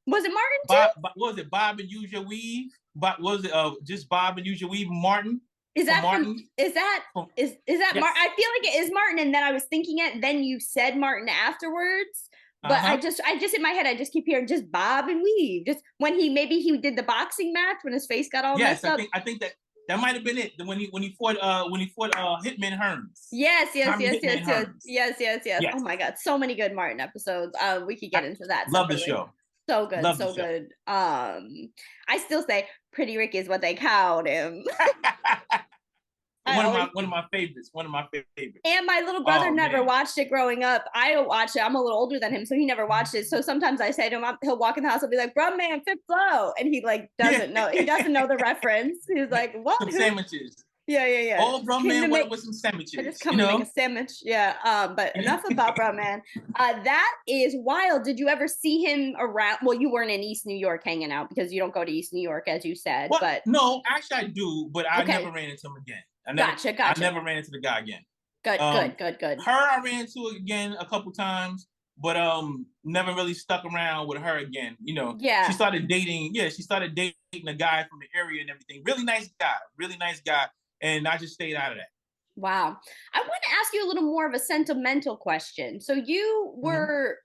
Was it Martin too? Was it Bob and Use Your Weave? Was it just Bob and Use Your Weave? Martin. Is that Martin? Is that Martin? I feel like it is Martin, and then I was thinking it. Then you said Martin afterwards. But I just in my head, I just keep hearing just bob and weave. Just when he did the boxing match when his face got all messed up. I think that might have been it. When he fought Hitman Hearns. Yes. Oh my God, so many good Martin episodes. We could get into that. Love the show. So good, so good. I still say Pretty Ricky is what they called him. One of my favorites. And my little brother never watched it growing up. I don't watch it. I'm a little older than him, so he never watched it. So sometimes I say to him, he'll walk in the house, I'll be like, "Bro, man, Fifth Flow," and he doesn't know. He doesn't know the reference. He's like, "What?" Some sandwiches. Yeah. Oh, bro, man, with some sandwiches. I just come to make a sandwich. Yeah. But enough about bro, man. That is wild. Did you ever see him around? Well, you weren't in East New York hanging out because you don't go to East New York, as you said. Well, but no, actually I do, but I never ran into him again. Gotcha. I never ran into the guy again. Good. Her, I ran into again a couple times, but never really stuck around with her again. You know, she started dating. Yeah, she started dating a guy from the area and everything. Really nice guy, and I just stayed out of that. Wow. I want to ask you a little more of a sentimental question. So you were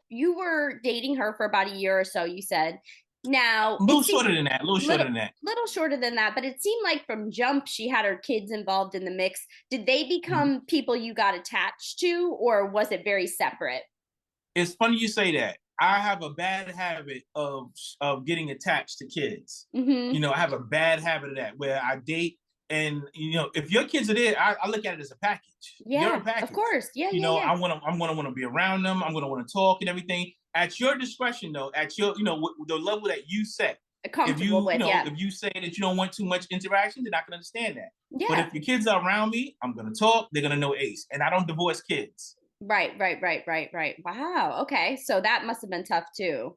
dating her for about a year or so, you said. Now, a little shorter than that. Little shorter than that, but it seemed like from jump she had her kids involved in the mix. Did they become people you got attached to, or was it very separate? It's funny you say that. I have a bad habit of getting attached to kids. You know, I have a bad habit of that where I date, and you know, if your kids are there, I look at it as a package. Yeah, you're a package. Of course. Yeah, you know, I'm gonna want to be around them. I'm gonna want to talk and everything at your discretion, though. At your, you know, the level that you set. Comfortable with, if you say that you don't want too much interaction, then I can understand that. Yeah. But if your kids are around me, I'm gonna talk. They're gonna know Ace, and I don't divorce kids. Right. Wow. Okay. So that must have been tough too.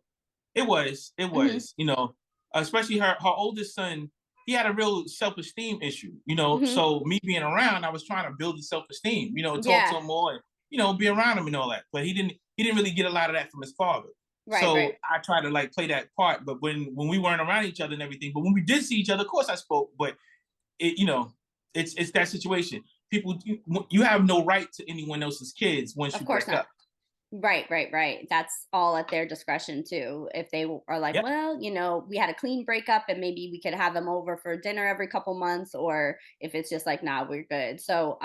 It was, you know, especially her oldest son, he had a real self-esteem issue, you know, so me being around, I was trying to build his self-esteem, you know, talk to him more and, you know, be around him and all that. But he didn't really get a lot of that from his father. I tried to like play that part, but when we weren't around each other and everything, but when we did see each other, of course I spoke, but it, you know, it's that situation. People, you have no right to anyone else's kids once you break up. Right. That's all at their discretion too. If they are like, well, you know, we had a clean breakup and maybe we could have them over for dinner every couple months, or if it's just like, nah, we're good. So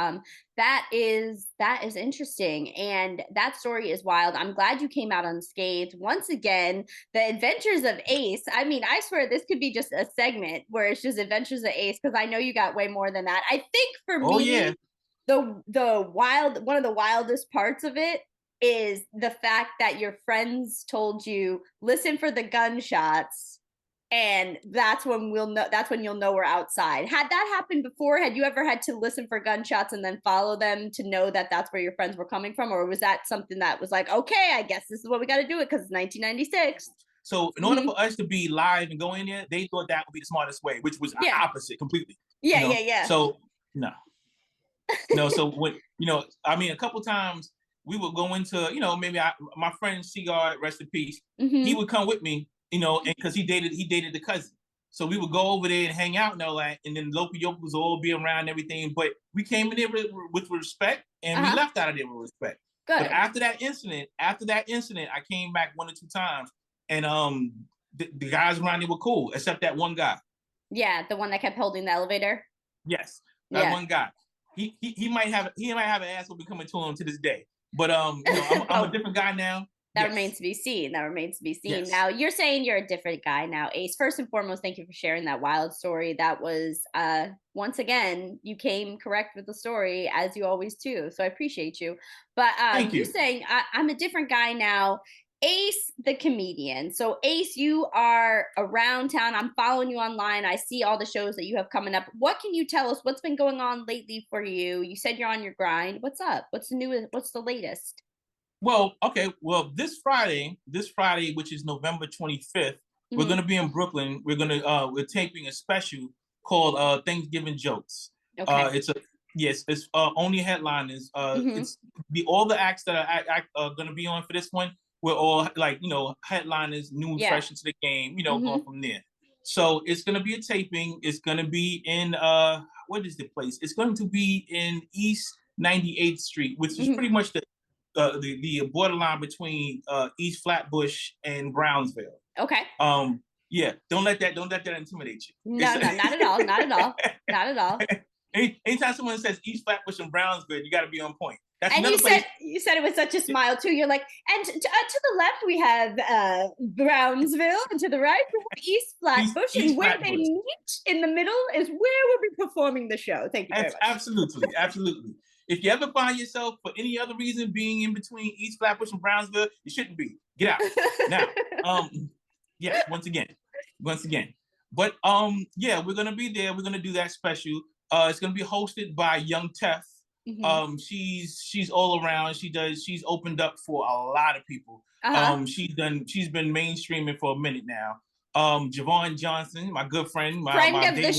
that is interesting. And that story is wild. I'm glad you came out unscathed. Once again, the adventures of Ace. I mean, I swear this could be just a segment where it's just adventures of Ace, because I know you got way more than that. I think for me, the one of the wildest parts of it is the fact that your friends told you, listen for the gunshots, and that's when you'll know we're outside. Had that happened before? Had you ever had to listen for gunshots and then follow them to know that that's where your friends were coming from? Or was that something that was like, okay, I guess this is what we got to do it because it's 1996? So in order for us to be live and go in there, they thought that would be the smartest way, which was opposite completely. Yeah. So no, so when, you know, I mean, a couple times we would go into, you know, maybe my friend Seagard, rest in peace, he would come with me, you know, and because he dated the cousin. So we would go over there and hang out and all that, and then local yokels all be around and everything. But we came in there with respect, and we left out of there with respect. Good. But after that incident, I came back 1 or 2 times, and the guys around there were cool, except that one guy. Yeah, the one that kept holding the elevator. Yes, that one guy. He might have an ass will be coming to him to this day. But you know, I'm a different guy now. That remains to be seen. Yes. Now, you're saying you're a different guy now, Ace. First and foremost, thank you for sharing that wild story. That was, once again, you came correct with the story, as you always do. So I appreciate you. But thank you. You saying, I'm a different guy now. Ace, the comedian. So Ace, you are around town. I'm following you online. I see all the shows that you have coming up. What can you tell us? What's been going on lately for you? You said you're on your grind. What's up? What's the newest? What's the latest? Well, okay. Well, this Friday, which is November 25th, we're gonna be in Brooklyn. We're taping a special called Thanksgiving Jokes. Okay. It's only headliners. It's all the acts that are gonna be on for this one. We're all like, you know, headliners, new fresh into the game, you know, going from there. So it's gonna be a taping. It's gonna be in what is the place? It's going to be in East 98th Street, which is pretty much the borderline between East Flatbush and Brownsville. Okay. Yeah. Don't let that intimidate you. No, not at all. Anytime someone says East Flatbush and Brownsville, you got to be on point. That's and you said it with such a smile too. You're like, and to the left we have Brownsville, and to the right we have East Flatbush, and where they meet in the middle is where we'll be performing the show. Thank you very much. Absolutely. If you ever find yourself for any other reason being in between East Flatbush and Brownsville, you shouldn't be. Get out now. Yes, once again. But yeah, we're gonna be there. We're gonna do that special. It's gonna be hosted by Young Tef. She's all around. She's opened up for a lot of people. She's been mainstreaming for a minute now. Javon Johnson, my good friend, friend of the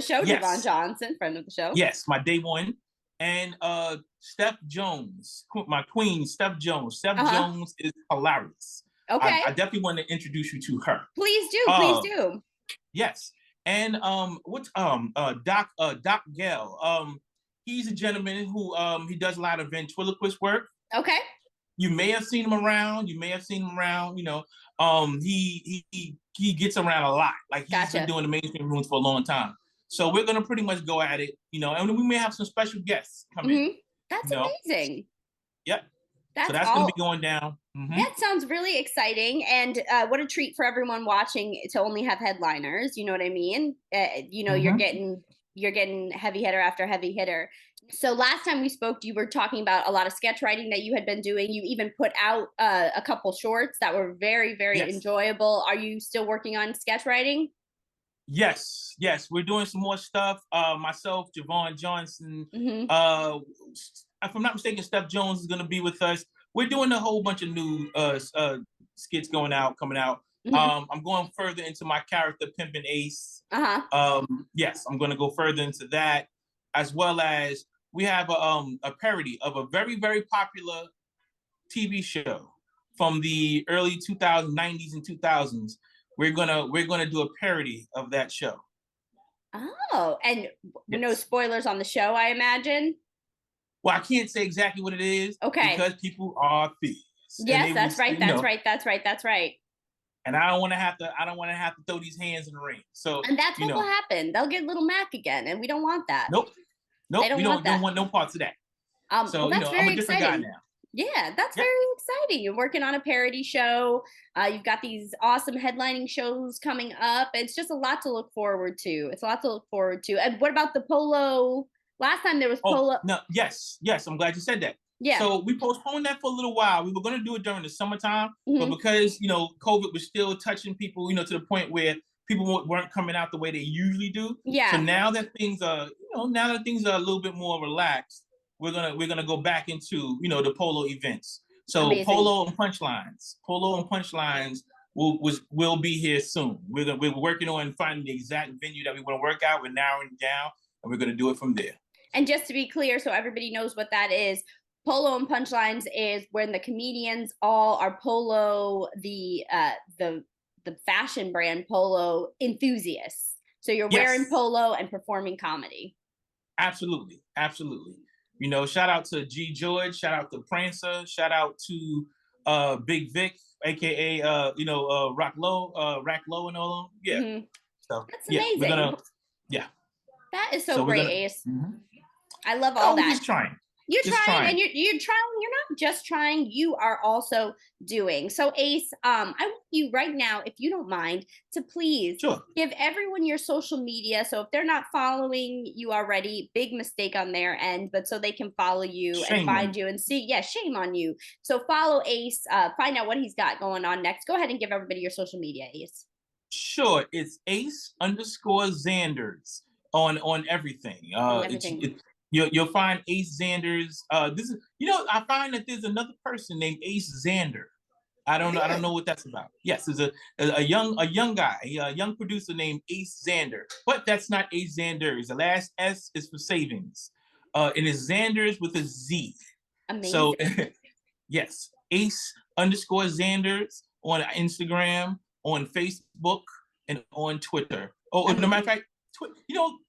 show, yes. Javon Johnson, friend of the show. Yes, my day one. And Steph Jones, my queen, Steph Jones. Steph Jones is hilarious. Okay. I definitely want to introduce you to her. Please do. Yes. And Doc Gale. He's a gentleman who he does a lot of ventriloquist work. Okay. You may have seen him around. You know, he gets around a lot. Like he's been doing the mainstream rooms for a long time. So we're gonna pretty much go at it, you know, and we may have some special guests come in. That's amazing. Yep. So that's going to be going down. That sounds really exciting, and what a treat for everyone watching to only have headliners. You know what I mean? You know, you're getting heavy hitter after heavy hitter. So last time we spoke, you were talking about a lot of sketch writing that you had been doing. You even put out a couple shorts that were very, very enjoyable. Are you still working on sketch writing? Yes, we're doing some more stuff. Myself, Javon Johnson. If I'm not mistaken, Steph Jones is going to be with us. We're doing a whole bunch of new skits coming out. I'm going further into my character, Pimpin' Ace. Yes, I'm going to go further into that, as well as we have a parody of a very, very popular TV show from the early 90s and 2000s. We're gonna do a parody of that show. Oh, and no spoilers on the show, I imagine. Well, I can't say exactly what it is. Okay. Because people are thieves. Yes, that's right. That's right. And I don't want to have to throw these hands in the ring. So and that's what will happen. They'll get Little Mac again, and we don't want that. Nope. We don't want no parts of that. So that's very I'm a different guy now. Yeah, that's very exciting. You're working on a parody show. You've got these awesome headlining shows coming up. It's just a lot to look forward to. And what about the polo? Last time there was polo. No, yes. I'm glad you said that. Yeah. So we postponed that for a little while. We were going to do it during the summertime, but because, you know, COVID was still touching people, you know, to the point where people weren't coming out the way they usually do. Yeah. So now that things are, a little bit more relaxed, we're gonna go back into, you know, the polo events. So amazing. Polo and punchlines will be here soon. We're working on finding the exact venue that we want to work out. We're narrowing it down, and we're gonna do it from there. And just to be clear, so everybody knows what that is, Polo and Punchlines is when the comedians all are polo, the fashion brand polo enthusiasts. So you're wearing polo and performing comedy. Absolutely. You know, shout out to G George, shout out to Prancer, shout out to Big Vic, aka Rack Low and all of them. Yeah. So that's amazing. That is so great, Ace. I love all that. We're just trying. You're trying, and you're trying. You're not just trying. You are also doing. So, Ace, I want you right now, if you don't mind, to please give everyone your social media. So, if they're not following you already, big mistake on their end, but so they can follow you and find you and see. Yeah, shame on you. So, follow Ace. Find out what he's got going on next. Go ahead and give everybody your social media, Ace. Sure, it's Ace_Zanders on everything. You'll find Ace Zanders. This is, I find that there's another person named Ace Zander. I don't know what that's about. Yes, there's a young guy, a young producer named Ace Zander, but that's not Ace Zanders. The last S is for savings. And it's Zanders with a Z. Amazing. So yes, Ace_Zanders on Instagram, on Facebook, and on Twitter. Oh, no matter of fact, I don't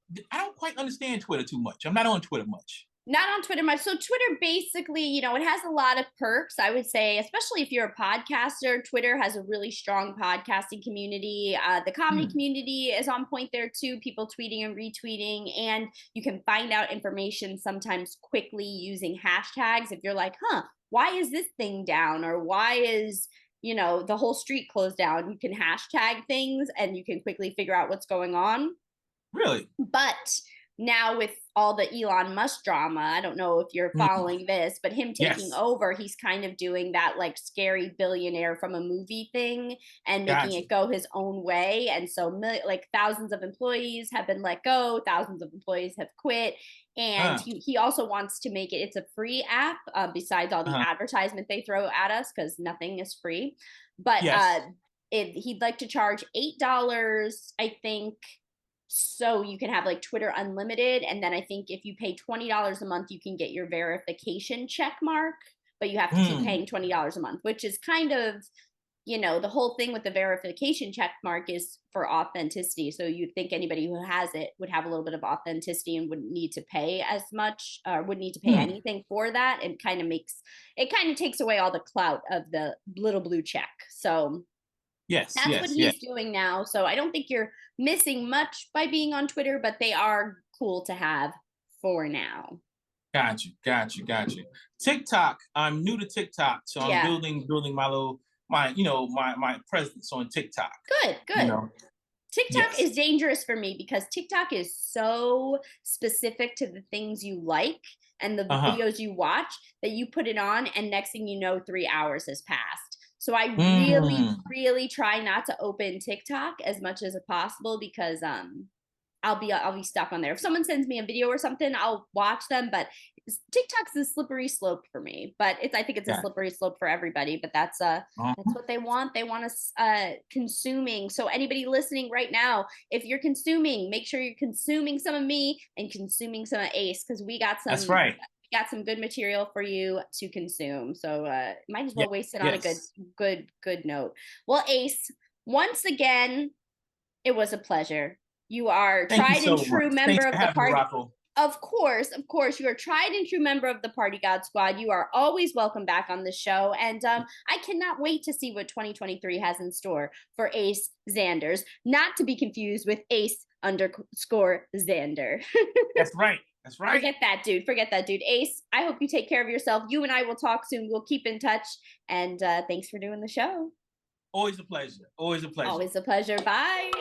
quite understand Twitter too much. I'm not on Twitter much. Not on Twitter much. So Twitter basically, it has a lot of perks, I would say, especially if you're a podcaster. Twitter has a really strong podcasting community. The comedy community is on point there too. People tweeting and retweeting, and you can find out information sometimes quickly using hashtags. If you're like, why is this thing down? Or why is, the whole street closed down? You can hashtag things and you can quickly figure out what's going on. Really? But now with all the Elon Musk drama, I don't know if you're following this, but him taking over, he's kind of doing that like scary billionaire from a movie thing and making it go his own way. And so thousands of employees have been let go, thousands of employees have quit. And he also wants to make it's a free app besides all the advertisement they throw at us, because nothing is free. But he'd like to charge $8, I think, so you can have like Twitter Unlimited. And then I think if you pay $20 a month, you can get your verification check mark, but you have to keep paying $20 a month, which is kind of, you know, the whole thing with the verification check mark is for authenticity. So you'd think anybody who has it would have a little bit of authenticity and wouldn't need to pay as much, or wouldn't need to pay anything for that. It kind of takes away all the clout of the little blue check. So that's what he's doing now. So I don't think you're missing much by being on Twitter, but they are cool to have for now. Got you. TikTok. I'm new to TikTok, so I'm building my presence on TikTok. Good. You know? TikTok is dangerous for me because TikTok is so specific to the things you like and the videos you watch that you put it on, and next thing you know, 3 hours has passed. So I really try not to open TikTok as much as possible because I'll be stuck on there. If someone sends me a video or something, I'll watch them, but TikTok's a slippery slope for me. But I think it's a slippery slope for everybody, but that's what they want. They want us consuming. So anybody listening right now, if you're consuming, make sure you're consuming some of me and consuming some of Ace, because we got some we got some good material for you to consume. So might as well waste it on a good note. Well, Ace, once again, it was a pleasure. You are tried and true member of the party. Of course, you are tried and true member of the Party God Squad. You are always welcome back on the show, and I cannot wait to see what 2023 has in store for Ace Zanders. Not to be confused with Ace _Zander. That's right. Forget that, dude. Ace, I hope you take care of yourself. You and I will talk soon. We'll keep in touch, and thanks for doing the show. Always a pleasure. Bye.